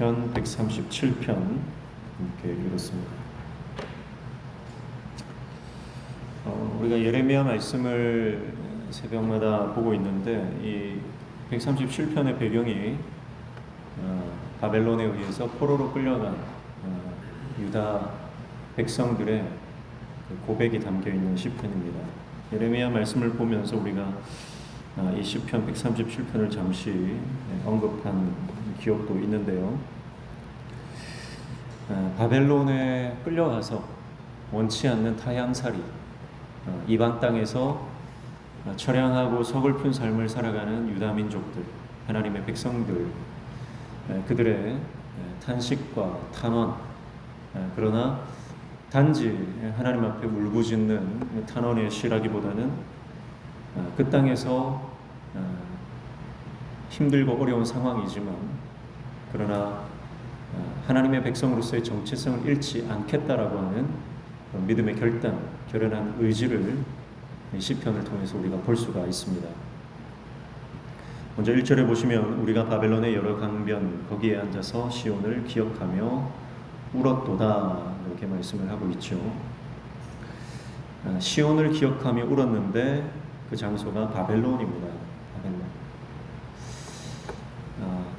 시편 137편 이렇게 읽었습니다. 우리가 예레미야 말씀을 새벽마다 보고 있는데 이 137편의 배경이 바벨론에 의해서 포로로 끌려간 유다 백성들의 고백이 담겨 있는 시편입니다. 예레미야 말씀을 보면서 우리가 이 시편 137편을 잠시 언급한 기억도 있는데요. 바벨론에 끌려가서 원치 않는 타향살이, 이방 땅에서 처량하고 서글픈 삶을 살아가는 유다 민족들, 하나님의 백성들, 그들의 탄식과 탄원, 그러나 단지 하나님 앞에 울부짖는 탄원의 시라기보다는 그 땅에서 힘들고 어려운 상황이지만 그러나 하나님의 백성으로서의 정체성을 잃지 않겠다라고 하는 믿음의 결단, 결연한 의지를 시편을 통해서 우리가 볼 수가 있습니다. 먼저 1절에 보시면 우리가 바벨론의 여러 강변 거기에 앉아서 시온을 기억하며 울었도다 이렇게 말씀을 하고 있죠. 시온을 기억하며 울었는데 그 장소가 바벨론입니다.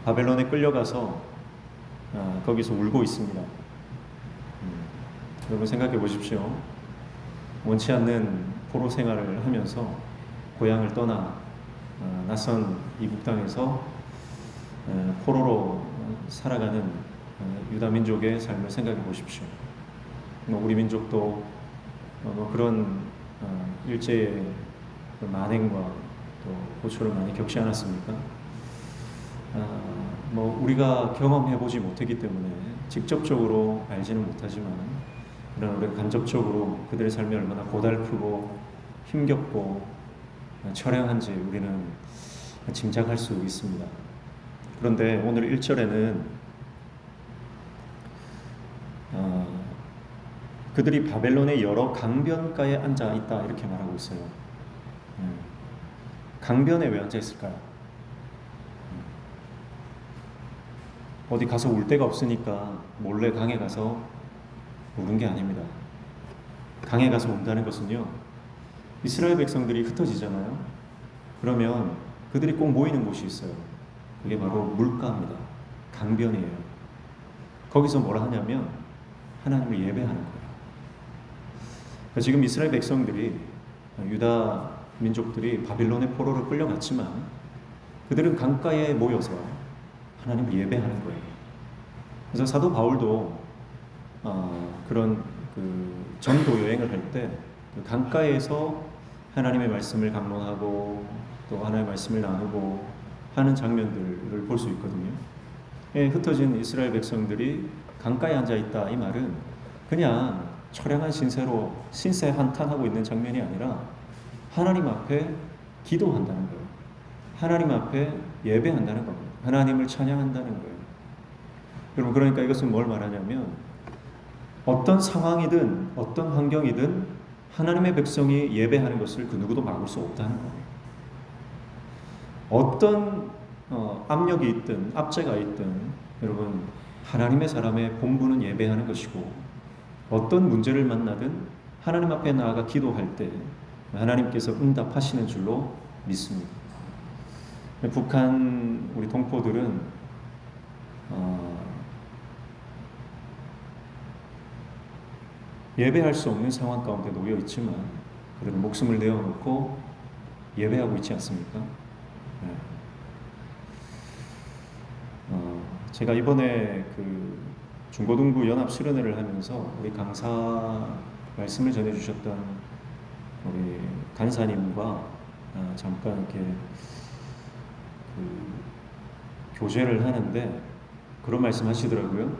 바벨론에 끌려가서 거기서 울고 있습니다. 여러분 생각해 보십시오. 원치 않는 포로 생활을 하면서 고향을 떠나 낯선 이국 땅에서 포로로 살아가는 유다 민족의 삶을 생각해 보십시오. 우리 민족도 그런 일제의 만행과 또 고초를 많이 겪지 않았습니까? 우리가 경험해 보지 못했기 때문에 직접적으로 알지는 못하지만 그러나 우리가 간접적으로 그들의 삶이 얼마나 고달프고 힘겹고 처량한지 우리는 짐작할 수 있습니다. 그런데 오늘 1절에는 그들이 바벨론의 여러 강변가에 앉아 있다 이렇게 말하고 있어요. 강변에 왜 앉아 있을까요? 어디 가서 울 데가 없으니까 몰래 강에 가서 우는 게 아닙니다. 강에 가서 운다는 것은요, 이스라엘 백성들이 흩어지잖아요. 그러면 그들이 꼭 모이는 곳이 있어요. 그게 바로 물가입니다. 강변이에요. 거기서 뭐라 하냐면 하나님을 예배하는 거예요. 지금 이스라엘 백성들이, 유다 민족들이 바빌론의 포로로 끌려갔지만 그들은 강가에 모여서 하나님을 예배하는 거예요. 그래서 사도 바울도 그런 전도 여행을 할 때 강가에서 하나님의 말씀을 강론하고 또 하나님의 말씀을 나누고 하는 장면들을 볼 수 있거든요. 흩어진 이스라엘 백성들이 강가에 앉아 있다 이 말은 그냥 처량한 신세로 신세 한탄하고 있는 장면이 아니라 하나님 앞에 기도한다는 거예요. 하나님 앞에 예배한다는 겁니다. 하나님을 찬양한다는 거예요. 여러분, 그러니까 이것은 뭘 말하냐면 어떤 상황이든 어떤 환경이든 하나님의 백성이 예배하는 것을 그 누구도 막을 수 없다는 거예요. 어떤 압력이 있든 압제가 있든 여러분, 하나님의 사람의 본분은 예배하는 것이고 어떤 문제를 만나든 하나님 앞에 나아가 기도할 때 하나님께서 응답하시는 줄로 믿습니다. 북한 우리 동포들은 예배할 수 없는 상황 가운데 놓여 있지만 그래도 목숨을 내어놓고 예배하고 있지 않습니까? 제가 이번에 중고등부 연합 수련회를 하면서 우리 강사 말씀을 전해주셨던 우리 간사님과 잠깐 이렇게 교제를 하는데 그런 말씀 하시더라고요.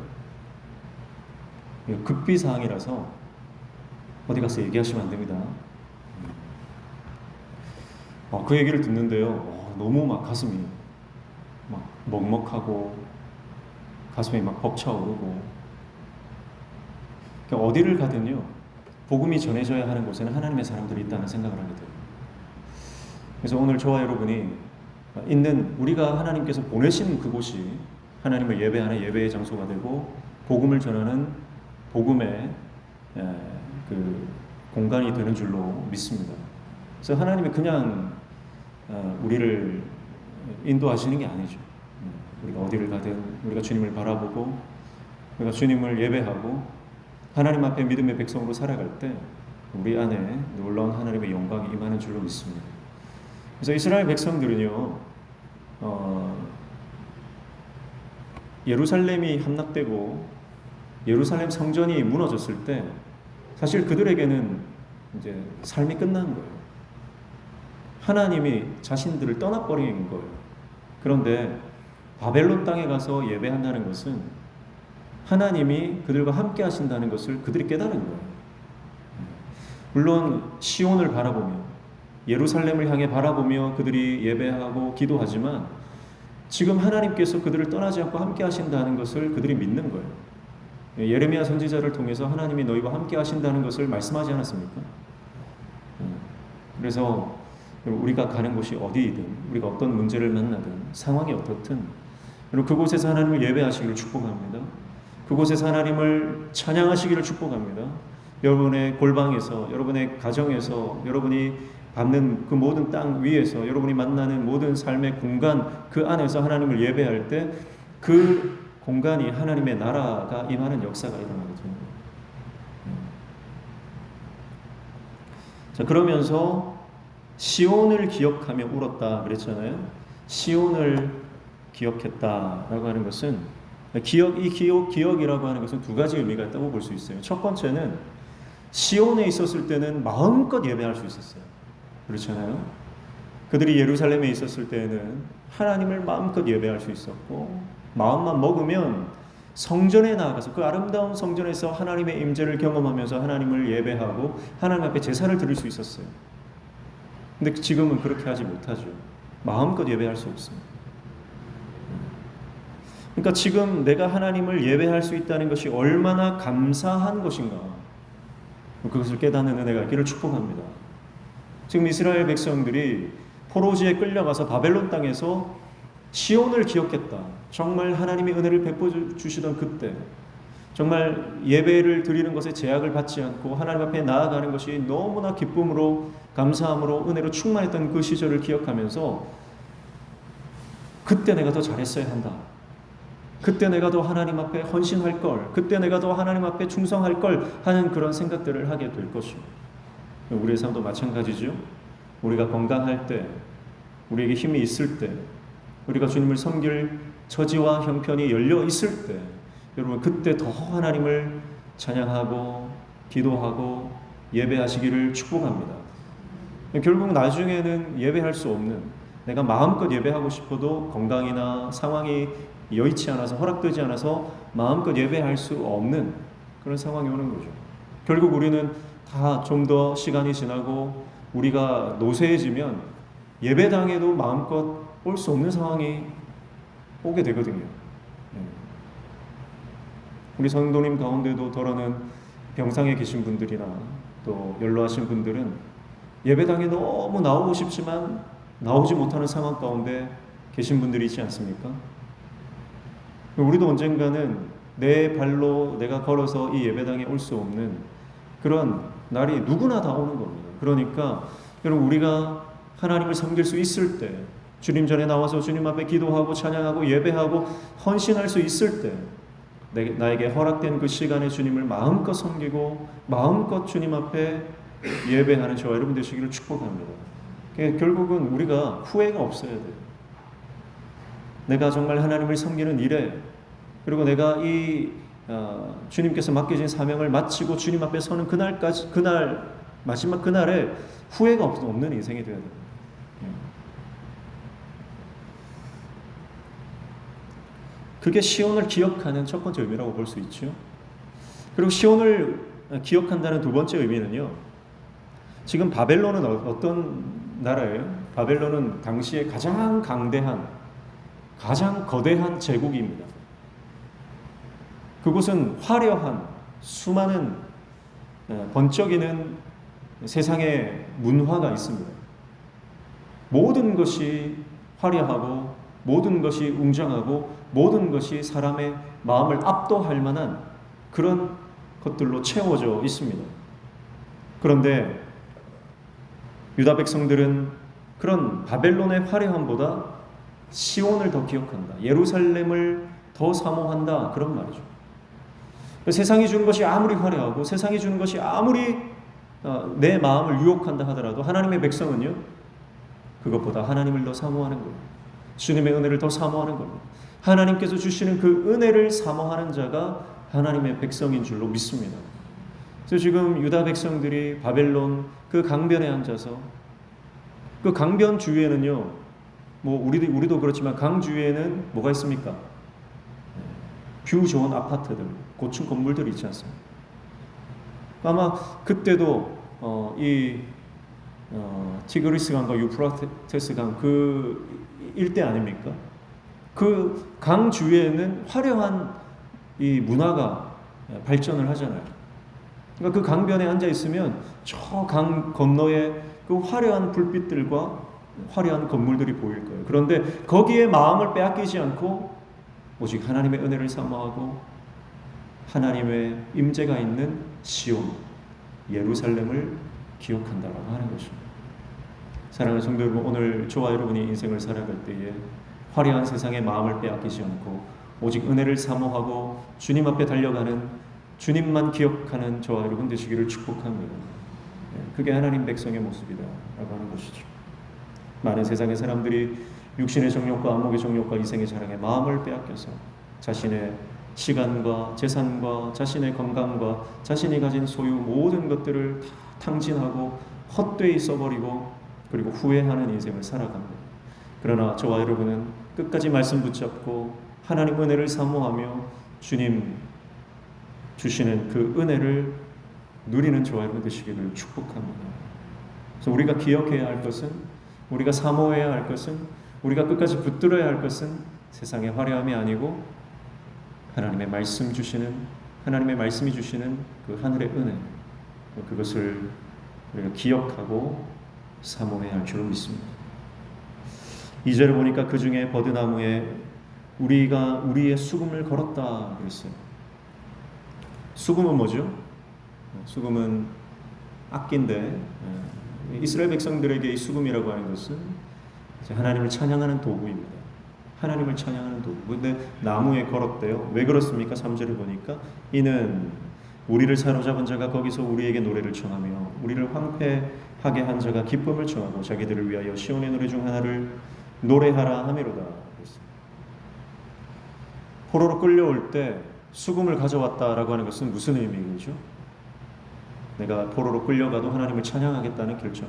급비 사항이라서 어디 가서 얘기하시면 안 됩니다. 그 얘기를 듣는데요, 너무 막 가슴이 막 먹먹하고 가슴이 막 벅차오르고, 그러니까 어디를 가든요 복음이 전해져야 하는 곳에는 하나님의 사람들이 있다는 생각을 하게 돼요. 그래서 오늘 저와 여러분이 있는 우리가 하나님께서 보내신 그곳이 하나님을 예배하는 예배의 장소가 되고 복음을 전하는 복음의 그 공간이 되는 줄로 믿습니다. 그래서 하나님이 그냥 우리를 인도하시는 게 아니죠. 우리가 어디를 가든 우리가 주님을 바라보고 우리가 주님을 예배하고 하나님 앞에 믿음의 백성으로 살아갈 때 우리 안에 놀라운 하나님의 영광이 임하는 줄로 믿습니다. 그래서 이스라엘 백성들은요, 예루살렘이 함락되고 예루살렘 성전이 무너졌을 때 사실 그들에게는 이제 삶이 끝난 거예요. 하나님이 자신들을 떠나버린 거예요. 그런데 바벨론 땅에 가서 예배한다는 것은 하나님이 그들과 함께 하신다는 것을 그들이 깨달은 거예요. 물론 시온을 바라보며 예루살렘을 향해 바라보며 그들이 예배하고 기도하지만 지금 하나님께서 그들을 떠나지 않고 함께 하신다는 것을 그들이 믿는 거예요. 예레미야 선지자를 통해서 하나님이 너희와 함께 하신다는 것을 말씀하지 않았습니까? 그래서 우리가 가는 곳이 어디이든 우리가 어떤 문제를 만나든 상황이 어떻든 그곳에서 하나님을 예배하시기를 축복합니다. 그곳에서 하나님을 찬양하시기를 축복합니다. 여러분의 골방에서, 여러분의 가정에서, 여러분이 밟는 그 모든 땅 위에서, 여러분이 만나는 모든 삶의 공간 그 안에서 하나님을 예배할 때 그 공간이 하나님의 나라가 임하는 역사가 일어나거든요. 자, 그러면서 시온을 기억하며 울었다 그랬잖아요. 시온을 기억했다라고 하는 것은 기억이라고 하는 것은 두 가지 의미가 있다고 볼 수 있어요. 첫 번째는 시온에 있었을 때는 마음껏 예배할 수 있었어요. 그렇잖아요. 그들이 예루살렘에 있었을 때는 하나님을 마음껏 예배할 수 있었고 마음만 먹으면 성전에 나아가서 그 아름다운 성전에서 하나님의 임재를 경험하면서 하나님을 예배하고 하나님 앞에 제사를 드릴 수 있었어요. 근데 지금은 그렇게 하지 못하죠. 마음껏 예배할 수 없습니다. 그러니까 지금 내가 하나님을 예배할 수 있다는 것이 얼마나 감사한 것인가, 그것을 깨닫는 은혜가 있기를 축복합니다. 지금 이스라엘 백성들이 포로지에 끌려가서 바벨론 땅에서 시온을 기억했다. 정말 하나님이 은혜를 베풀어 주시던 그때, 정말 예배를 드리는 것에 제약을 받지 않고 하나님 앞에 나아가는 것이 너무나 기쁨으로, 감사함으로, 은혜로 충만했던 그 시절을 기억하면서 그때 내가 더 잘했어야 한다. 그때 내가 더 하나님 앞에 헌신할 걸, 그때 내가 더 하나님 앞에 충성할 걸 하는 그런 생각들을 하게 될 것입니다. 우리의 삶도 마찬가지죠. 우리가 건강할 때, 우리에게 힘이 있을 때, 우리가 주님을 섬길 처지와 형편이 열려 있을 때, 여러분 그때 더 하나님을 찬양하고 기도하고 예배하시기를 축복합니다. 결국 나중에는 예배할 수 없는, 내가 마음껏 예배하고 싶어도 건강이나 상황이 여의치 않아서, 허락되지 않아서 마음껏 예배할 수 없는 그런 상황이 오는 거죠. 결국 우리는 다 좀 더 시간이 지나고 우리가 노쇠해지면 예배당에도 마음껏 올 수 없는 상황이 오게 되거든요. 우리 성도님 가운데도 더러는 병상에 계신 분들이나 또 연로하신 분들은 예배당에 너무 나오고 싶지만 나오지 못하는 상황 가운데 계신 분들이 있지 않습니까? 우리도 언젠가는 내 발로 내가 걸어서 이 예배당에 올 수 없는 그런 날이 누구나 다 오는 겁니다. 그러니까 여러분, 우리가 하나님을 섬길 수 있을 때, 주님 전에 나와서 주님 앞에 기도하고 찬양하고 예배하고 헌신할 수 있을 때, 나에게 허락된 그 시간에 주님을 마음껏 섬기고 마음껏 주님 앞에 예배하는 저와 여러분 되시기를 축복합니다. 결국은 우리가 후회가 없어야 돼요. 내가 정말 하나님을 섬기는 일에, 그리고 내가 이 주님께서 맡겨진 사명을 마치고 주님 앞에 서는 그날까지, 그날 마지막 그날에 후회가 없는 인생이 되어야 됩니다. 그게 시온을 기억하는 첫 번째 의미라고 볼 수 있죠. 그리고 시온을 기억한다는 두 번째 의미는요, 지금 바벨론은 어떤 나라예요? 바벨론은 당시에 가장 강대한, 가장 거대한 제국입니다. 그곳은 화려한 수많은 번쩍이는 세상의 문화가 있습니다. 모든 것이 화려하고 모든 것이 웅장하고 모든 것이 사람의 마음을 압도할 만한 그런 것들로 채워져 있습니다. 그런데 유다 백성들은 그런 바벨론의 화려함보다 시온을 더 기억한다, 예루살렘을 더 사모한다, 그런 말이죠. 세상이 주는 것이 아무리 화려하고 세상이 주는 것이 아무리 내 마음을 유혹한다 하더라도 하나님의 백성은요, 그것보다 하나님을 더 사모하는 거예요. 주님의 은혜를 더 사모하는 겁니다. 하나님께서 주시는 그 은혜를 사모하는 자가 하나님의 백성인 줄로 믿습니다. 그래서 지금 유다 백성들이 바벨론 그 강변에 앉아서, 그 강변 주위에는요, 뭐 우리도 그렇지만 강 주위에는 뭐가 있습니까? 뷰 좋은 아파트들, 고층 건물들이 있지 않습니까? 아마 그때도 티그리스 강과 유프라테스 강 그 일대 아닙니까? 그 강 주위에는 화려한 이 문화가 발전을 하잖아요. 그러니까 그 강변에 앉아 있으면 저 강 건너에 그 화려한 불빛들과 화려한 건물들이 보일 거예요. 그런데 거기에 마음을 빼앗기지 않고 오직 하나님의 은혜를 사모하고 하나님의 임재가 있는 시온, 예루살렘을 기억한다라고 하는 것입니다. 사랑하는 성도 여러분, 오늘 저와 여러분이 인생을 살아갈 때에 화려한 세상의 마음을 빼앗기지 않고 오직 은혜를 사모하고 주님 앞에 달려가는, 주님만 기억하는 저와 여러분 되시기를 축복합니다. 그게 하나님 백성의 모습이다라고 하는 것이죠. 많은 세상의 사람들이 육신의 정욕과 안목의 정욕과 이생의 자랑에 마음을 빼앗겨서 자신의 시간과 재산과 자신의 건강과 자신이 가진 소유 모든 것들을 다 탕진하고 헛되이 써버리고 그리고 후회하는 인생을 살아갑니다. 그러나 저와 여러분은 끝까지 말씀 붙잡고 하나님 은혜를 사모하며 주님 주시는 그 은혜를 누리는 저와 여러분 되시기를 축복합니다. 그래서 우리가 기억해야 할 것은, 우리가 사모해야 할 것은, 우리가 끝까지 붙들어야 할 것은 세상의 화려함이 아니고 하나님의 말씀 주시는, 하나님의 말씀이 주시는 그 하늘의 은혜, 그것을 우리가 기억하고 사모해야 할 줄로 믿습니다. 2절을 보니까 그 중에 버드나무에 우리가 우리의 수금을 걸었다 그랬어요. 수금은 뭐죠? 수금은 악기인데 이스라엘 백성들에게 이 수금이라고 하는 것은 하나님을 찬양하는 도구입니다. 하나님을 찬양하는 도구. 근데 나무에 걸었대요. 왜 그렇습니까? 3절을 보니까 이는 우리를 사로잡은 자가 거기서 우리에게 노래를 청하며 우리를 황폐하게 한 자가 기쁨을 청하고 자기들을 위하여 시온의 노래 중 하나를 노래하라 하미로다. 포로로 끌려올 때 수금을 가져왔다라고 하는 것은 무슨 의미이죠? 내가 포로로 끌려가도 하나님을 찬양하겠다는 결정.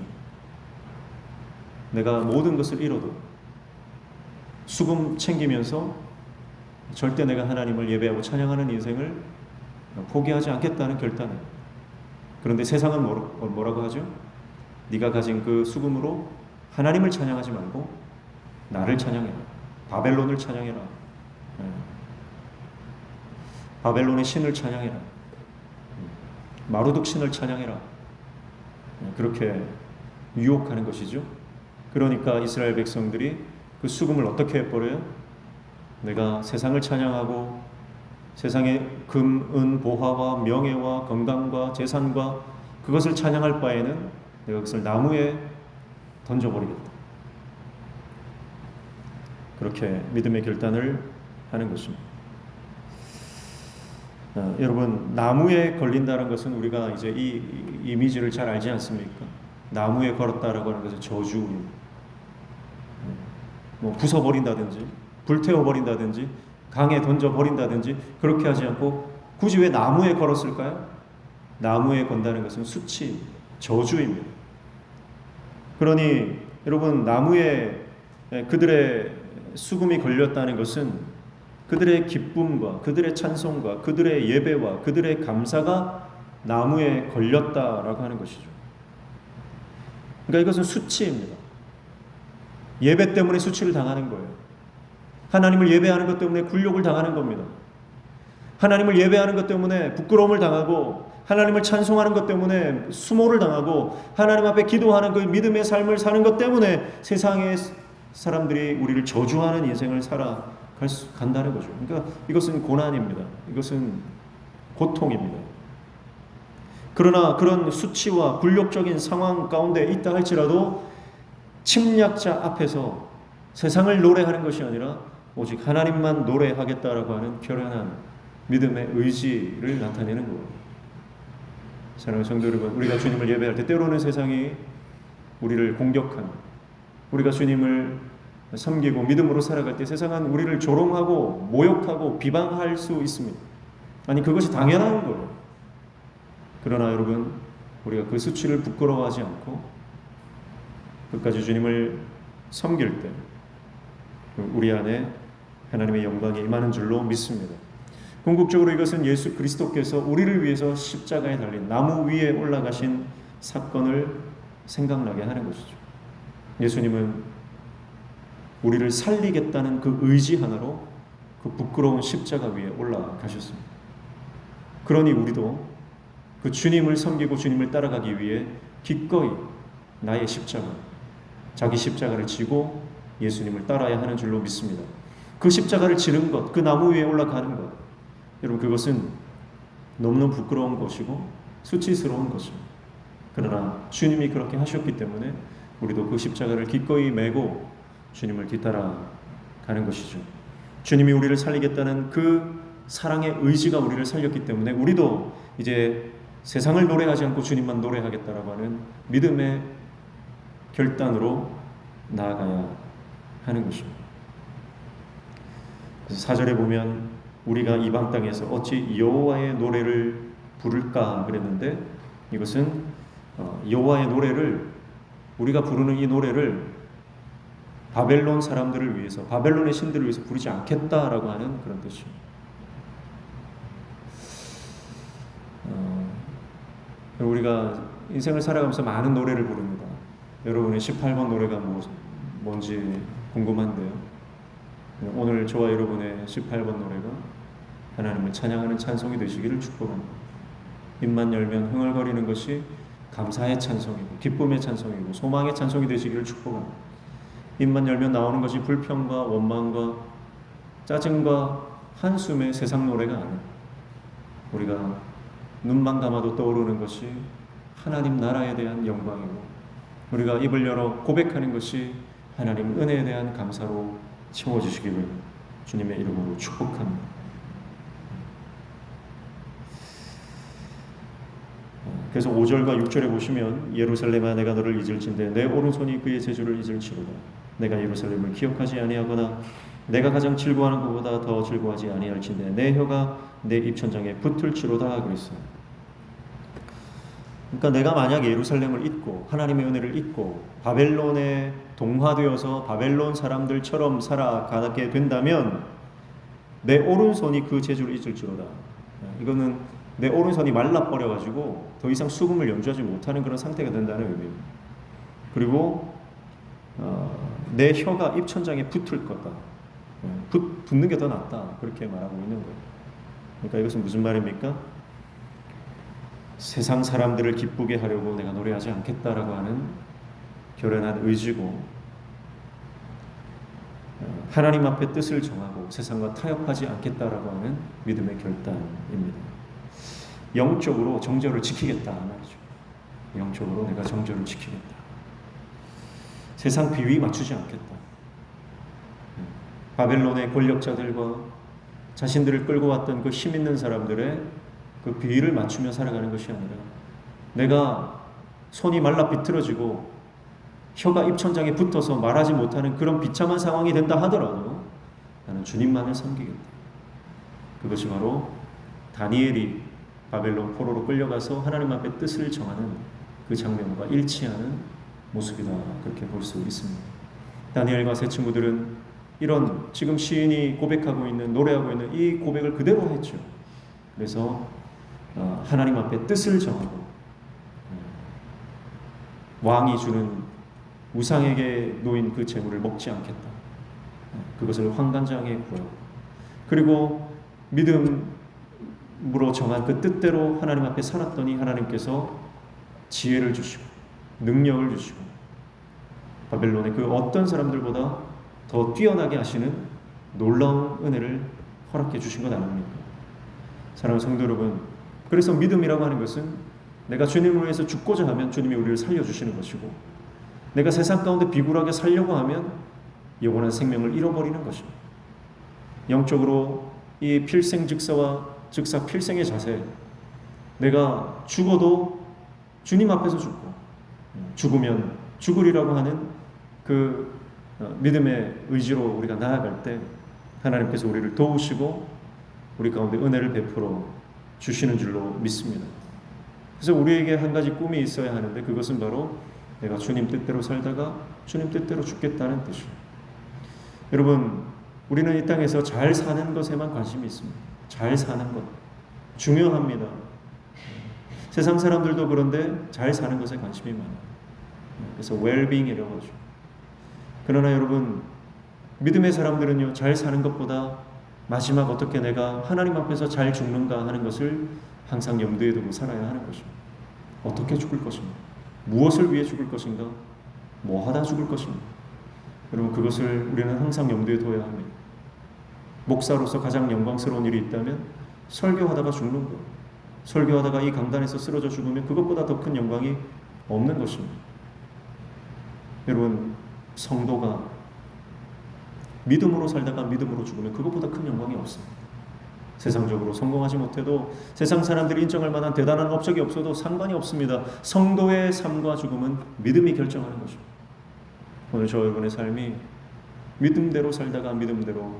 내가 모든 것을 잃어도 수금 챙기면서 절대 내가 하나님을 예배하고 찬양하는 인생을 포기하지 않겠다는 결단이에요. 그런데 세상은 뭐라고 하죠? 네가 가진 그 수금으로 하나님을 찬양하지 말고 나를 찬양해라. 바벨론을 찬양해라. 바벨론의 신을 찬양해라. 마루둑 신을 찬양해라. 그렇게 유혹하는 것이죠. 그러니까 이스라엘 백성들이 그 수금을 어떻게 해버려요? 내가 세상을 찬양하고 세상의 금, 은, 보화와 명예와 건강과 재산과 그것을 찬양할 바에는 내가 그것을 나무에 던져버리겠다. 그렇게 믿음의 결단을 하는 것입니다. 여러분, 나무에 걸린다는 것은 우리가 이제 이 이미지를 잘 알지 않습니까? 나무에 걸었다라고 하는 것은 저주입니다. 뭐 부숴버린다든지 불태워버린다든지 강에 던져버린다든지 그렇게 하지 않고 굳이 왜 나무에 걸었을까요? 나무에 건다는 것은 수치, 저주입니다. 그러니 여러분, 나무에 그들의 수금이 걸렸다는 것은 그들의 기쁨과 그들의 찬송과 그들의 예배와 그들의 감사가 나무에 걸렸다라고 하는 것이죠. 그러니까 이것은 수치입니다. 예배 때문에 수치를 당하는 거예요. 하나님을 예배하는 것 때문에 굴욕을 당하는 겁니다. 하나님을 예배하는 것 때문에 부끄러움을 당하고 하나님을 찬송하는 것 때문에 수모를 당하고 하나님 앞에 기도하는 그 믿음의 삶을 사는 것 때문에 세상의 사람들이 우리를 저주하는 인생을 살아 간다는 거죠. 그러니까 이것은 고난입니다. 이것은 고통입니다. 그러나 그런 수치와 굴욕적인 상황 가운데 있다 할지라도 침략자 앞에서 세상을 노래하는 것이 아니라 오직 하나님만 노래하겠다라고 하는 결연한 믿음의 의지를 나타내는 거예요. 사랑하는 성도 여러분, 우리가 주님을 예배할 때 때로는 세상이 우리를 공격한, 우리가 주님을 섬기고 믿음으로 살아갈 때 세상은 우리를 조롱하고 모욕하고 비방할 수 있습니다. 아니, 그것이 당연한 거예요. 그러나 여러분, 우리가 그 수치를 부끄러워하지 않고 끝까지 주님을 섬길 때 우리 안에 하나님의 영광이 임하는 줄로 믿습니다. 궁극적으로 이것은 예수 그리스도께서 우리를 위해서 십자가에 달린 나무 위에 올라가신 사건을 생각나게 하는 것이죠. 예수님은 우리를 살리겠다는 그 의지 하나로 그 부끄러운 십자가 위에 올라가셨습니다. 그러니 우리도 그 주님을 섬기고 주님을 따라가기 위해 기꺼이 나의 십자가, 자기 십자가를 지고 예수님을 따라야 하는 줄로 믿습니다. 그 십자가를 지는 것, 그 나무 위에 올라가는 것, 여러분 그것은 너무너무 부끄러운 것이고 수치스러운 것입니다. 그러나 주님이 그렇게 하셨기 때문에 우리도 그 십자가를 기꺼이 메고 주님을 뒤따라 가는 것이죠. 주님이 우리를 살리겠다는 그 사랑의 의지가 우리를 살렸기 때문에 우리도 이제 세상을 노래하지 않고 주님만 노래하겠다라고 하는 믿음의 결단으로 나아가야 하는 것입니다. 그래서 4절에 보면 우리가 이방 땅에서 어찌 여호와의 노래를 부를까 그랬는데, 이것은 여호와의 노래를, 우리가 부르는 이 노래를 바벨론 사람들을 위해서, 바벨론의 신들을 위해서 부르지 않겠다라고 하는 그런 뜻입니다. 우리가 인생을 살아가면서 많은 노래를 부릅니다. 여러분의 18번 노래가 뭔지 궁금한데요. 오늘 저와 여러분의 18번 노래가 하나님을 찬양하는 찬송이 되시기를 축복합니다. 입만 열면 흥얼거리는 것이 감사의 찬송이고 기쁨의 찬송이고 소망의 찬송이 되시기를 축복합니다. 입만 열면 나오는 것이 불평과 원망과 짜증과 한숨의 세상 노래가 아닙니다. 우리가 눈만 감아도 떠오르는 것이 하나님 나라에 대한 영광이고, 우리가 입을 열어 고백하는 것이 하나님 은혜에 대한 감사로 채워주시기를 주님의 이름으로 축복합니다. 그래서 5절과 6절에 보시면 예루살렘아 내가 너를 잊을진대 내 오른손이 그의 제주를 잊을지로다. 내가 예루살렘을 기억하지 아니하거나 내가 가장 즐거워하는 것보다 더 즐거워하지 아니할진대 내 혀가 내 입천장에 붙을지로다 그랬어요. 그러니까 내가 만약 예루살렘을 잊고 하나님의 은혜를 잊고 바벨론에 동화되어서 바벨론 사람들처럼 살아가게 된다면 내 오른손이 그 제주를 잊을지로다. 이거는 내 오른손이 말라버려가지고 더 이상 수금을 연주하지 못하는 그런 상태가 된다는 의미입니다. 그리고 내 혀가 입천장에 붙을 거다. 붙는 게 더 낫다. 그렇게 말하고 있는 거예요. 그러니까 이것은 무슨 말입니까? 세상 사람들을 기쁘게 하려고 내가 노래하지 않겠다라고 하는 결연한 의지고, 하나님 앞에 뜻을 정하고 세상과 타협하지 않겠다라고 하는 믿음의 결단입니다. 영적으로 정절을 지키겠다 말이죠. 영적으로 내가 정절을 지키겠다. 세상 비위 맞추지 않겠다. 바벨론의 권력자들과 자신들을 끌고 왔던 그 힘 있는 사람들의 그 비위를 맞추며 살아가는 것이 아니라, 내가 손이 말라 비틀어지고 혀가 입천장에 붙어서 말하지 못하는 그런 비참한 상황이 된다 하더라도 나는 주님만을 섬기겠다. 그것이 바로 다니엘이 바벨론 포로로 끌려가서 하나님 앞에 뜻을 정하는 그 장면과 일치하는 모습이다. 그렇게 볼 수 있습니다. 다니엘과 세 친구들은 이런 지금 시인이 고백하고 있는, 노래하고 있는 이 고백을 그대로 했죠. 그래서 하나님 앞에 뜻을 정하고 왕이 주는 우상에게 놓인 그 재물을 먹지 않겠다. 그것을 환관장에 구하고, 그리고 믿음으로 정한 그 뜻대로 하나님 앞에 살았더니 하나님께서 지혜를 주시고 능력을 주시고 바벨론의 그 어떤 사람들보다 더 뛰어나게 하시는 놀라운 은혜를 허락해 주신 것 아닙니까? 사랑하는 성도 여러분, 그래서 믿음이라고 하는 것은 내가 주님을 위해서 죽고자 하면 주님이 우리를 살려주시는 것이고, 내가 세상 가운데 비굴하게 살려고 하면 영원한 생명을 잃어버리는 것입니다. 영적으로 이 필생즉사와 즉사 필생의 자세, 내가 죽어도 주님 앞에서 죽고 죽으면 죽으리라고 하는 그 믿음의 의지로 우리가 나아갈 때 하나님께서 우리를 도우시고 우리 가운데 은혜를 베풀어 주시는 줄로 믿습니다. 그래서 우리에게 한 가지 꿈이 있어야 하는데, 그것은 바로 내가 주님 뜻대로 살다가 주님 뜻대로 죽겠다는 뜻이에요. 여러분, 우리는 이 땅에서 잘 사는 것에만 관심이 있습니다. 잘 사는 것 중요합니다. 세상 사람들도 그런데 잘 사는 것에 관심이 많아요. 그래서 웰빙이라고 하죠. 그러나 여러분, 믿음의 사람들은요, 잘 사는 것보다 마지막 어떻게 내가 하나님 앞에서 잘 죽는가 하는 것을 항상 염두에 두고 살아야 하는 것입니다. 어떻게 죽을 것인가? 무엇을 위해 죽을 것인가? 뭐 하다 죽을 것인가? 여러분, 그것을 우리는 항상 염두에 둬야 합니다. 목사로서 가장 영광스러운 일이 있다면 설교하다가 죽는 것, 설교하다가 이 강단에서 쓰러져 죽으면 그것보다 더 큰 영광이 없는 것입니다. 여러분, 성도가 믿음으로 살다가 믿음으로 죽으면 그것보다 큰 영광이 없습니다. 세상적으로 성공하지 못해도, 세상 사람들이 인정할 만한 대단한 업적이 없어도 상관이 없습니다. 성도의 삶과 죽음은 믿음이 결정하는 것입니다. 오늘 저 여러분의 삶이 믿음대로 살다가 믿음대로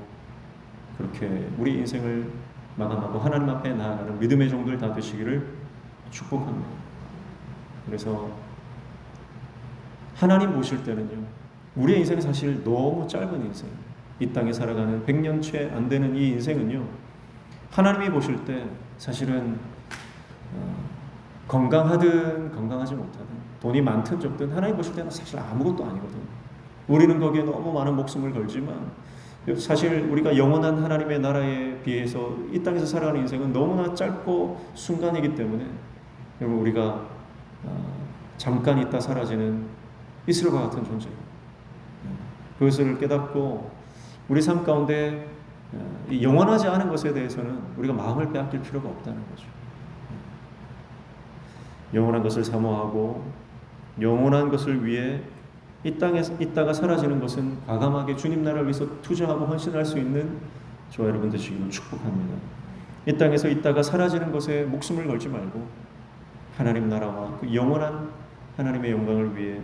그렇게 우리 인생을 마감하고 하나님 앞에 나아가는 믿음의 종들 다 되시기를 축복합니다. 그래서 하나님 보실 때는요, 우리의 인생은 사실 너무 짧은 인생, 이 땅에 살아가는 100년 채 안 되는 이 인생은요, 하나님이 보실 때 사실은 건강하든 건강하지 못하든, 돈이 많든 적든 하나님 보실 때는 사실 아무것도 아니거든요. 우리는 거기에 너무 많은 목숨을 걸지만 사실 우리가 영원한 하나님의 나라에 비해서 이 땅에서 살아가는 인생은 너무나 짧고 순간이기 때문에, 여러분, 우리가 잠깐 있다 사라지는 이슬과 같은 존재예요. 그것을 깨닫고 우리 삶 가운데 영원하지 않은 것에 대해서는 우리가 마음을 빼앗길 필요가 없다는 거죠. 영원한 것을 사모하고 영원한 것을 위해 이 땅에 있다가 사라지는 것은 과감하게 주님 나라를 위해서 투자하고 헌신할 수 있는 저와 여러분 되시기를 축복합니다. 이 땅에서 있다가 사라지는 것에 목숨을 걸지 말고 하나님 나라와 그 영원한 하나님의 영광을 위해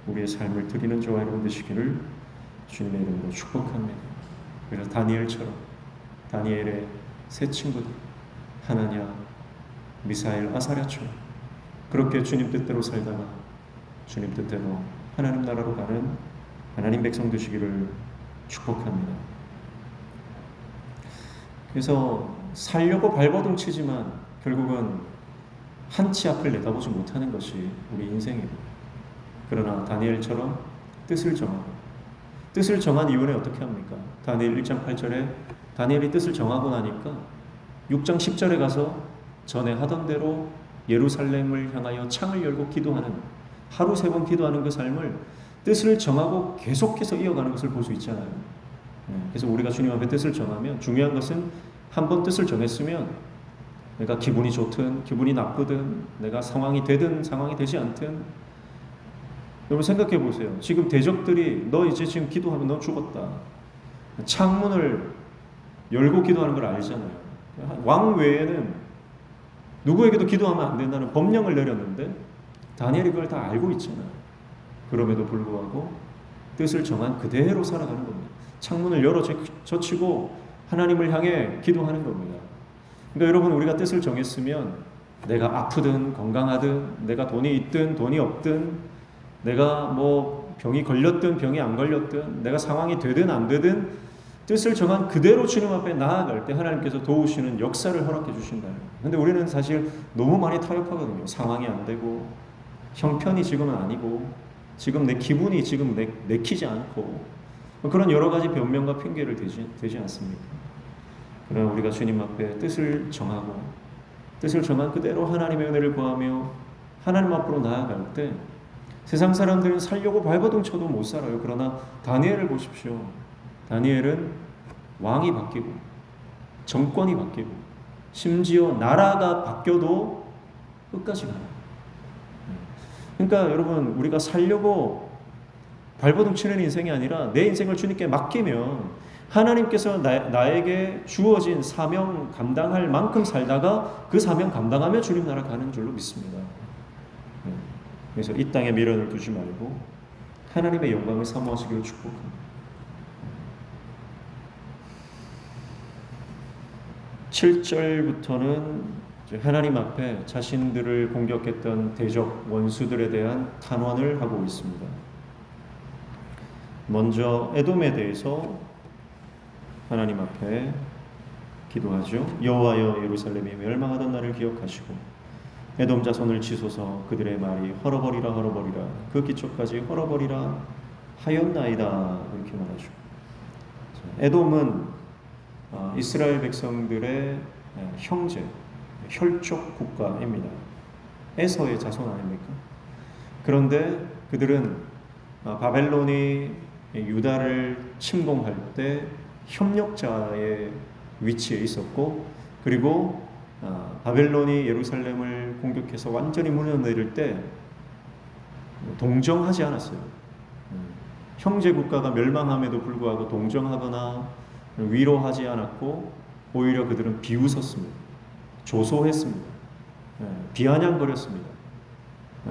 우리의 삶을 드리는 저와 여러분 되시기를 주님의 이름으로 축복합니다. 그래서 다니엘처럼, 다니엘의 세 친구들 하나냐, 미사엘, 아사랴처럼 그렇게 주님 뜻대로 살다가 주님 뜻대로 하나님 나라로 가는 하나님 백성 되시기를 축복합니다. 그래서 살려고 발버둥 치지만 결국은 한 치 앞을 내다보지 못하는 것이 우리 인생입니다. 그러나 다니엘처럼 뜻을 정한 이후에 어떻게 합니까? 다니엘 1장 8절에 다니엘이 뜻을 정하고 나니까 6장 10절에 가서 전에 하던 대로 예루살렘을 향하여 창을 열고 기도하는, 하루 3번 기도하는 그 삶을 뜻을 정하고 계속해서 이어가는 것을 볼 수 있잖아요. 그래서 우리가 주님 앞에 뜻을 정하면 중요한 것은 한번 뜻을 정했으면 내가 기분이 좋든 기분이 나쁘든 내가 상황이 되든 상황이 되지 않든, 여러분 생각해 보세요. 지금 대적들이 너 이제 지금 기도하면 너 죽었다, 창문을 열고 기도하는 걸 알잖아요. 왕 외에는 누구에게도 기도하면 안 된다는 법령을 내렸는데 다니엘이 그걸 다 알고 있잖아요. 그럼에도 불구하고 뜻을 정한 그대로 살아가는 겁니다. 창문을 열어 젖히고 하나님을 향해 기도하는 겁니다. 그러니까 여러분, 우리가 뜻을 정했으면 내가 아프든 건강하든, 내가 돈이 있든 돈이 없든, 내가 뭐 병이 걸렸든 병이 안 걸렸든, 내가 상황이 되든 안 되든 뜻을 정한 그대로 주님 앞에 나아갈 때 하나님께서 도우시는 역사를 허락해 주신다는 거예요. 근데 우리는 사실 너무 많이 타협하거든요. 상황이 안 되고, 형편이 지금은 아니고, 지금 내 기분이 지금 내키지 않고, 그런 여러 가지 변명과 핑계를 대지 않습니까? 그러나 우리가 주님 앞에 뜻을 정하고 뜻을 정한 그대로 하나님의 은혜를 구하며 하나님 앞으로 나아갈 때 세상 사람들은 살려고 발버둥 쳐도 못 살아요. 그러나 다니엘을 보십시오. 다니엘은 왕이 바뀌고 정권이 바뀌고 심지어 나라가 바뀌어도 끝까지 가요. 그러니까 여러분, 우리가 살려고 발버둥 치는 인생이 아니라 내 인생을 주님께 맡기면 하나님께서 나에게 주어진 사명 감당할 만큼 살다가 그 사명 감당하며 주님 나라 가는 줄로 믿습니다. 그래서 이 땅에 미련을 두지 말고 하나님의 영광을 사모하시기를 축복합니다. 7절부터는 하나님 앞에 자신들을 공격했던 대적 원수들에 대한 탄원을 하고 있습니다. 먼저 에돔에 대해서 하나님 앞에 기도하죠. 여호와여, 예루살렘이 멸망하던 날을 기억하시고 에돔 자손을 치소서. 그들의 말이 헐어버리라 헐어버리라 그 기초까지 헐어버리라 하였나이다. 이렇게 말하죠. 에돔은 이스라엘 백성들의 형제, 혈족 국가입니다. 에서의 자손 아닙니까? 그런데 그들은 바벨론이 유다를 침공할 때 협력자의 위치에 있었고, 그리고 바벨론이 예루살렘을 공격해서 완전히 무너내릴 때 동정하지 않았어요. 형제 국가가 멸망함에도 불구하고 동정하거나 위로하지 않았고, 오히려 그들은 비웃었습니다. 조소했습니다. 비아냥거렸습니다.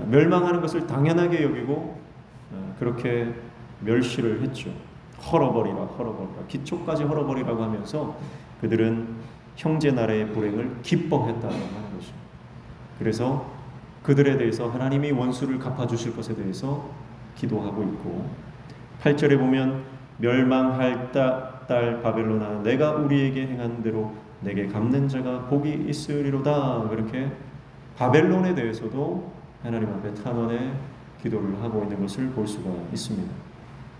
멸망하는 것을 당연하게 여기고 그렇게 멸시를 했죠. 헐어버리라 헐어버리라 기초까지 헐어버리라고 하면서 그들은 형제 나라의 불행을 기뻐했다고 하는 것이죠. 그래서 그들에 대해서 하나님이 원수를 갚아주실 것에 대해서 기도하고 있고, 8절에 보면 멸망할 딸 바벨론아, 내가 우리에게 행한 대로 내게 갚는 자가 복이 있으리로다. 그렇게 바벨론에 대해서도 하나님 앞에 탄원의 기도를 하고 있는 것을 볼 수가 있습니다.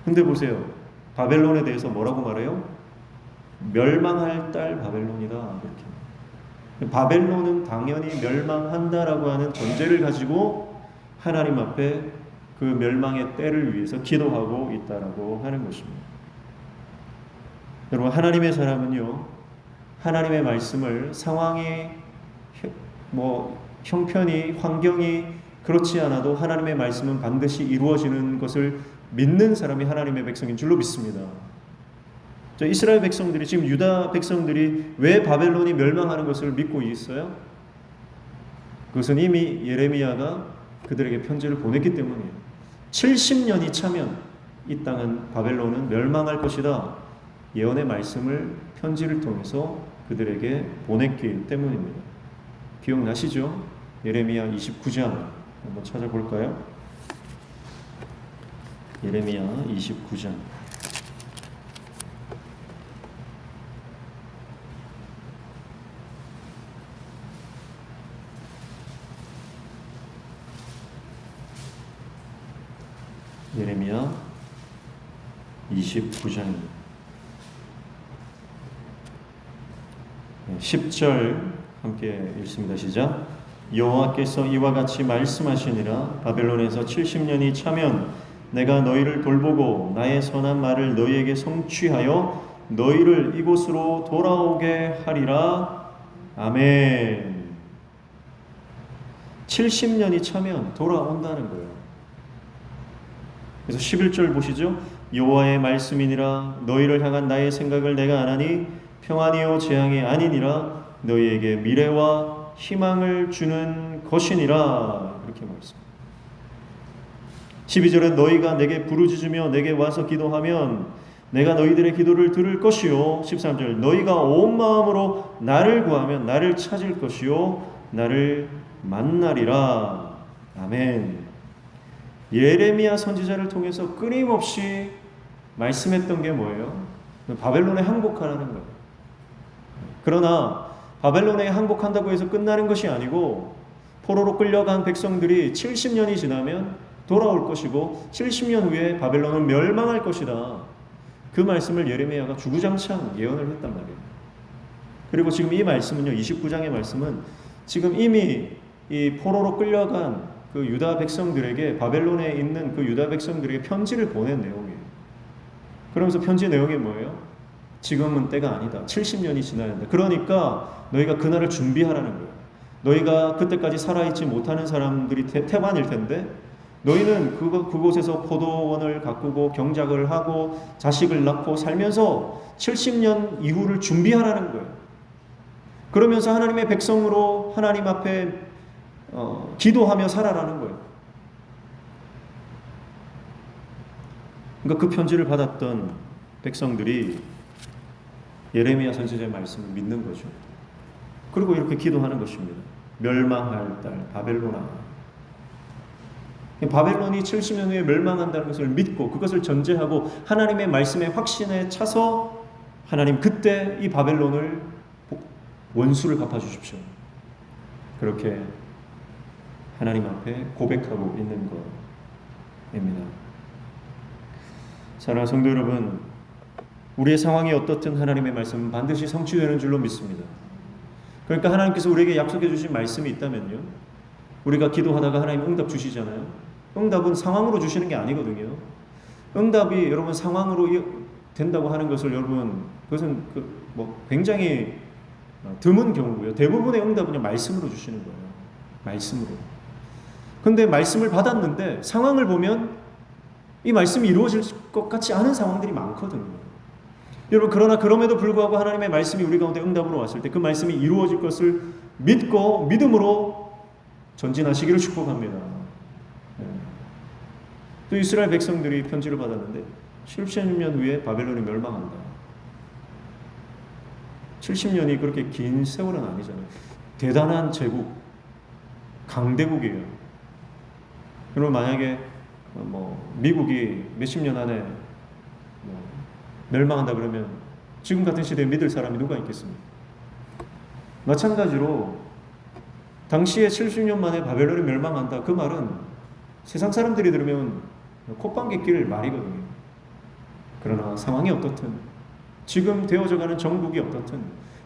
근데 보세요, 바벨론에 대해서 뭐라고 말해요? 멸망할 딸 바벨론이다. 이렇게. 바벨론은 당연히 멸망한다라고 하는 전제를 가지고 하나님 앞에 그 멸망의 때를 위해서 기도하고 있다라고 하는 것입니다. 여러분, 하나님의 사람은요, 하나님의 말씀을 상황이 형편이 환경이 그렇지 않아도 하나님의 말씀은 반드시 이루어지는 것을 믿는 사람이 하나님의 백성인 줄로 믿습니다. 이스라엘 백성들이, 지금 유다 백성들이 왜 바벨론이 멸망하는 것을 믿고 있어요? 그것은 이미 예레미야가 그들에게 편지를 보냈기 때문이에요. 70년이 차면 이 땅은, 바벨론은 멸망할 것이다. 예언의 말씀을 편지를 통해서 그들에게 보냈기 때문입니다. 기억나시죠? 예레미야 29장 한번 찾아볼까요? 예레미야 29장. 예레미야 29장입니다. 10절 함께 읽습니다. 시작. 여호와께서 이와 같이 말씀하시니라. 바벨론에서 70년이 차면 내가 너희를 돌보고 나의 선한 말을 너희에게 성취하여 너희를 이곳으로 돌아오게 하리라. 아멘. 70년이 차면 돌아온다는 거예요. 그래서 11절 보시죠. 여호와의 말씀이니라. 너희를 향한 나의 생각을 내가 아나니 평안이요 재앙이 아니니라. 너희에게 미래와 희망을 주는 것이니라. 이렇게 말씀합니다. 12절에 너희가 내게 부르짖으며 내게 와서 기도하면 내가 너희들의 기도를 들을 것이요. 13절 너희가 온 마음으로 나를 구하면 나를 찾을 것이요 나를 만나리라. 아멘. 예레미야 선지자를 통해서 끊임없이 말씀했던 게 뭐예요? 바벨론에 항복하라는 거예요. 그러나 바벨론에 항복한다고 해서 끝나는 것이 아니고, 포로로 끌려간 백성들이 70년이 지나면 돌아올 것이고 70년 후에 바벨론은 멸망할 것이다. 그 말씀을 예레미야가 주구장창 예언을 했단 말이에요. 그리고 지금 이 말씀은요, 29장의 말씀은 지금 이미 이 포로로 끌려간 그 유다 백성들에게, 바벨론에 있는 그 유다 백성들에게 편지를 보낸 내용이에요. 그러면서 편지 내용이 뭐예요? 지금은 때가 아니다. 70년이 지나야 한다. 그러니까 너희가 그날을 준비하라는 거예요. 너희가 그때까지 살아있지 못하는 사람들이 태반일 텐데 너희는 그곳에서 포도원을 가꾸고 경작을 하고 자식을 낳고 살면서 70년 이후를 준비하라는 거예요. 그러면서 하나님의 백성으로 하나님 앞에 기도하며 살아라는 거예요. 그러니까 그 편지를 받았던 백성들이 예레미야 선지자의 말씀을 믿는 거죠. 그리고 이렇게 기도하는 것입니다. 멸망할 딸 바벨론아. 바벨론이 70년 후에 멸망한다는 것을 믿고 그것을 전제하고 하나님의 말씀에 확신에 차서 하나님 그때 이 바벨론을 원수를 갚아주십시오. 그렇게 하나님 앞에 고백하고 있는 것입니다. 사랑하는 성도 여러분, 우리의 상황이 어떻든 하나님의 말씀은 반드시 성취되는 줄로 믿습니다. 그러니까 하나님께서 우리에게 약속해 주신 말씀이 있다면요, 우리가 기도하다가 하나님 응답 주시잖아요. 응답은 상황으로 주시는 게 아니거든요. 응답이 여러분 상황으로 된다고 하는 것을 여러분 그것은 굉장히 드문 경우고요. 대부분의 응답은 말씀으로 주시는 거예요. 말씀으로. 근데 말씀을 받았는데 상황을 보면 이 말씀이 이루어질 것 같지 않은 상황들이 많거든요. 여러분 그러나 그럼에도 불구하고 하나님의 말씀이 우리 가운데 응답으로 왔을 때 그 말씀이 이루어질 것을 믿고 믿음으로 전진하시기를 축복합니다. 또 이스라엘 백성들이 편지를 받았는데 70년 후에 바벨론이 멸망한다. 70년이 그렇게 긴 세월은 아니잖아요. 대단한 제국, 강대국이에요. 그러면 만약에 미국이 몇십 년 안에 멸망한다 그러면 지금 같은 시대에 믿을 사람이 누가 있겠습니까? 마찬가지로 당시에 70년 만에 바벨론이 멸망한다 그 말은 세상 사람들이 들으면 콧방귀 낄 말이거든요. 그러나 상황이 어떻든 지금 되어져가는 정국이 어떻든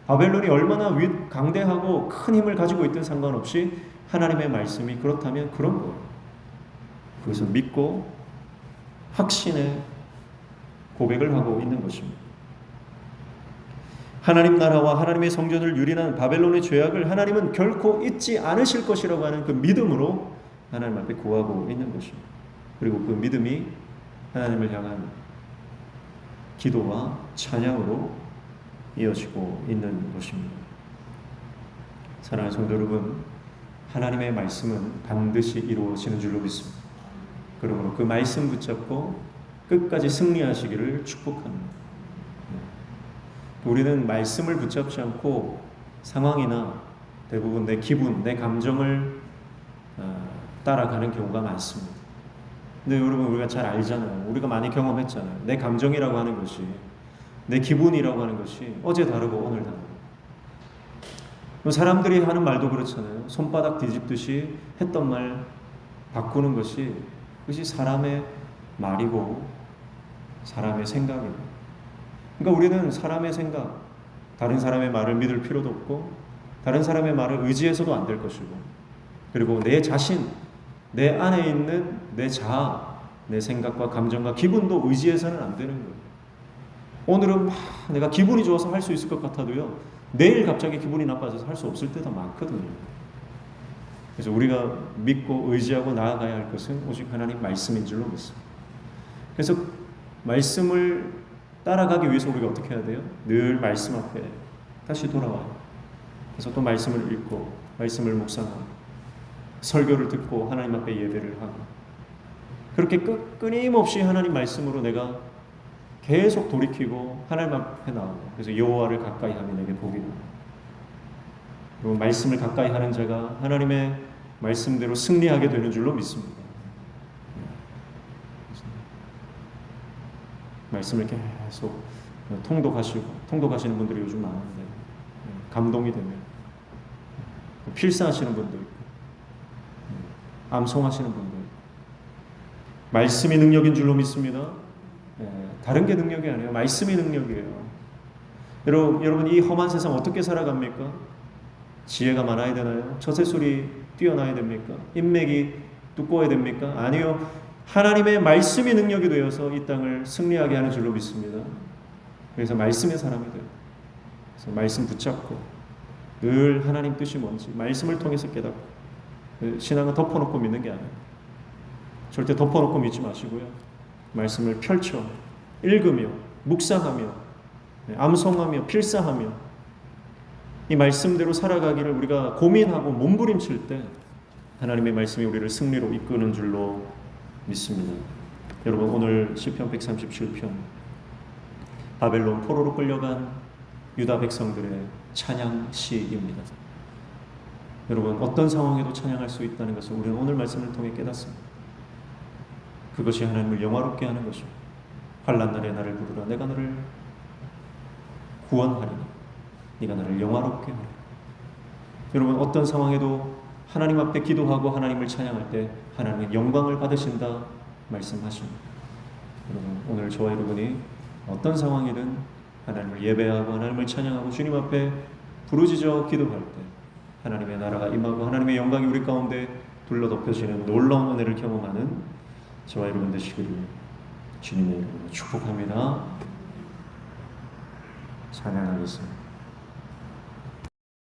바벨론이 얼마나 강대하고 큰 힘을 가지고 있든 상관없이 하나님의 말씀이 그렇다면 그런 거예요. 그것을 믿고 확신의 고백을 하고 있는 것입니다. 하나님 나라와 하나님의 성전을 유린한 바벨론의 죄악을 하나님은 결코 잊지 않으실 것이라고 하는 그 믿음으로 하나님 앞에 구하고 있는 것입니다. 그리고 그 믿음이 하나님을 향한 기도와 찬양으로 이어지고 있는 것입니다. 사랑하는 성도 여러분, 하나님의 말씀은 반드시 이루어지는 줄로 믿습니다. 그러므로 그 말씀 붙잡고 끝까지 승리하시기를 축복합니다. 우리는 말씀을 붙잡지 않고 상황이나 대부분 내 기분, 내 감정을 따라가는 경우가 많습니다. 근데 여러분 우리가 잘 알잖아요. 우리가 많이 경험했잖아요. 내 감정이라고 하는 것이, 내 기분이라고 하는 것이 어제 다르고 오늘 다르고. 사람들이 하는 말도 그렇잖아요. 손바닥 뒤집듯이 했던 말 바꾸는 것이 그것이 사람의 말이고 사람의 생각이고. 그러니까 우리는 사람의 생각, 다른 사람의 말을 믿을 필요도 없고 다른 사람의 말을 의지해서도 안 될 것이고, 그리고 내 자신, 내 안에 있는 내 자아, 내 생각과 감정과 기분도 의지해서는 안 되는 거예요. 오늘은 내가 기분이 좋아서 할 수 있을 것 같아도요, 내일 갑자기 기분이 나빠져서 할 수 없을 때도 많거든요. 그래서 우리가 믿고 의지하고 나아가야 할 것은 오직 하나님 말씀인 줄로 믿습니다. 그래서 말씀을 따라가기 위해서 우리가 어떻게 해야 돼요? 늘 말씀 앞에 다시 돌아와요. 그래서 또 말씀을 읽고 말씀을 묵상하고 설교를 듣고 하나님 앞에 예배를 하고, 그렇게 끊임없이 하나님 말씀으로 내가 계속 돌이키고 하나님 앞에 나오고, 그래서 여호와를 가까이 하면 내게 복이 나고, 그리고 말씀을 가까이 하는 자가 하나님의 말씀대로 승리하게 되는 줄로 믿습니다. 말씀을 계속 통독하시는 분들이 요즘 많은데 감동이 되면 필사하시는 분도 있고 암송하시는 분도 있고, 말씀이 능력인 줄로 믿습니다. 다른 게 능력이 아니에요. 말씀이 능력이에요. 여러분 이 험한 세상 어떻게 살아갑니까? 지혜가 많아야 되나요? 처세술이 뛰어나야 됩니까? 인맥이 두꺼워야 됩니까? 아니요. 하나님의 말씀이 능력이 되어서 이 땅을 승리하게 하는 줄로 믿습니다. 그래서 말씀의 사람이 돼요. 그래서 말씀 붙잡고 늘 하나님 뜻이 뭔지 말씀을 통해서 깨닫고, 신앙은 덮어놓고 믿는 게 아니에요. 절대 덮어놓고 믿지 마시고요. 말씀을 펼쳐 읽으며 묵상하며 암송하며 필사하며 이 말씀대로 살아가기를 우리가 고민하고 몸부림칠 때 하나님의 말씀이 우리를 승리로 이끄는 줄로 믿습니다. 여러분, 오늘 시편 137편 바벨론 포로로 끌려간 유다 백성들의 찬양 시입니다. 여러분, 어떤 상황에도 찬양할 수 있다는 것을 우리는 오늘 말씀을 통해 깨닫습니다. 그것이 하나님을 영화롭게 하는 것입니다. 환난 날에 나를 부르라. 내가 너를 구원하리니 네가 나를 영화롭게 하리라. 여러분, 어떤 상황에도 하나님 앞에 기도하고 하나님을 찬양할 때 하나님은 영광을 받으신다 말씀하십니다. 여러분, 오늘 저와 여러분이 어떤 상황이든 하나님을 예배하고 하나님을 찬양하고 주님 앞에 부르짖어 기도할 때 하나님의 나라가 임하고 하나님의 영광이 우리 가운데 둘러덮여지는 놀라운 은혜를 경험하는 저와 여러분 되시기를 주님의 이름으로 축복합니다. 찬양하겠습니다.